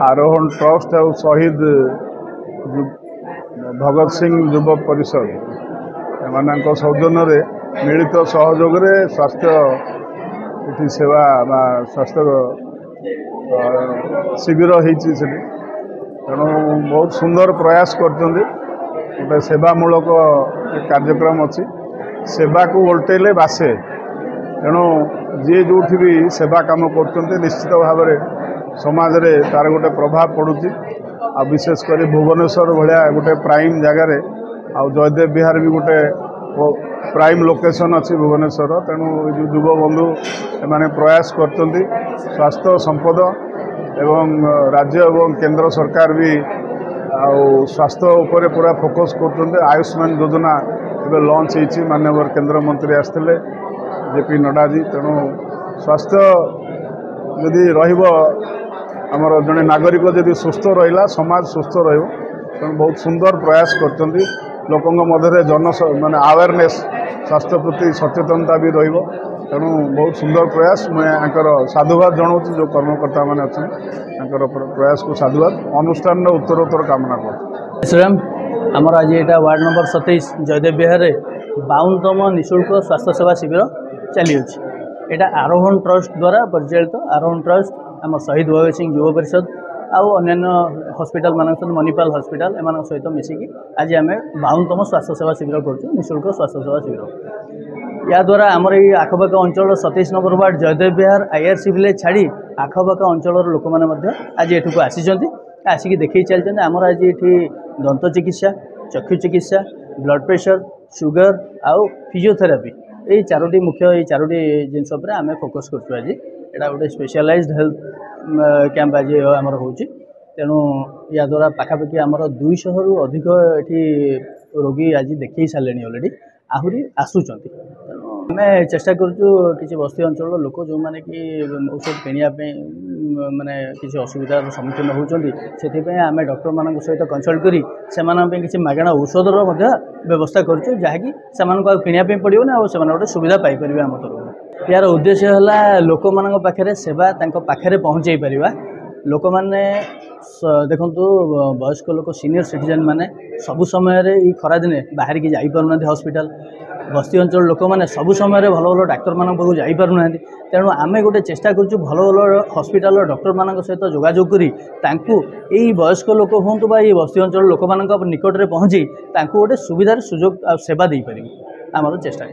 आरोहण ट्रस्ट और शहीद भगत सिंह युव परिषद एम सौजन्य मिलित सहयोग स्वास्थ्य ये सेवा स्वास्थ्य शिविर होती तेणु बहुत सुंदर प्रयास कर सेवामूलक कार्यक्रम अच्छी सेवा को ओल्टेले बासे तेणु जी जो भी सेवा कम कर निश्चित भाव समाज रे तार गोटे प्रभाव पड़ुची आ विशेषकर भुवनेश्वर भाया गोटे प्राइम जगार आ जयदेव विहार भी गोटे प्राइम लोकेशन अच्छी भुवनेश्वर तेणु जो युव बंधु एमाने प्रयास करते स्वास्थ्य संपद एवं राज्य एवं केंद्र सरकार भी स्वास्थ्य उपर पूरा फोकस कर आयुष्मान योजना एवं लॉन्च होती माननीय केंद्र मंत्री आसते जेपी नड्डा जी तेणु स्वास्थ्य यदि रमर जड़े नागरिक जदि सुस्थ रहा समाज सुस्थ रो बहुत सुंदर प्रयास कर लोकों मध्य जन माने अवेयरनेस स्वास्थ्य प्रति सचेतनता भी तेणु बहुत सुंदर प्रयास मुझे साधुवाद जनाऊँ जो कर्मकर्ता मैंने अच्छे प्रयास को साधुवाद अनुष्ठान उत्तरोत्तर कामना कर आमर आज यहाँ वार्ड नंबर 27 जयदेव विहार 52तम निःशुल्क स्वास्थ्य सेवा शिविर चली यहाँ आरोहण ट्रस्ट द्वारा परिचालित आरोहण ट्रस्ट आम शहीद भगत सिंह युव परिषद आउ अन्य हॉस्पिटल मान मणिपाल हॉस्पिटल एम सहित मिसिकी आज आम 52तम स्वास्थ्य सेवा शिविर कर निःशुल्क स्वास्थ्य सेवा शिविर या द्वारा आमर ये आखपाख अंचल 27 नंबर वार्ड जयदेव विहार आईआरसी विलेज छाड़ी आखपाख अंचल लोक मैंने आज एठू आसी आसिक देखी चलते आमर आज ये दंत चिकित्सा चक्षु चिकित्सा ब्लड प्रेशर सुगर आउ फिजियोथेरापी ये चारोटी मुख्य ये चारोटी जिनस आम फोकस कर आज यहाँ गोटे स्पेशलाइज्ड हेल्थ कैंप आज आमर हो तेणु या द्वारा पाखापाखि आमर 200 रु अधिक ये रोगी आज देखी सारे अलरेडी आहरी आसुँच तेणु आम चेष्टा करूँ कि बस्ती अंचल लोक जो मैंने कि औषध किणापी माने किसी असुविधार सम्मुखीन होती से आम डॉक्टर मान सहित कनसल्ट करी किसी मागणा औषधर व्यवस्था करूँ जहाँकि किणापी पड़ो ना और गोटे सुविधा पाइपर आम तरफ यार उद्देश्य है लोक मान पाखे सेवा पाखे पहुँचे पार लोक मैंने देखु वयस्क लोक सीनियर सिटीजन माने सबु समय ये खरा दिने बाहर की जापार हॉस्पिटल बस्ती अंचल लोक मैंने सबु समय भल भल डाक्तर मान पाक जापार तेणु आम गोटे चेष्टा करूँ भल भल हॉस्पिटल डॉक्टर मान सहित जोगाजोग करी वयस्क लोक हूँ ये बस्ती अंचल लोक मान निकट में पहुँची गोटे सुविधार सुजोग सेवा दे पार आमर चेष्टा।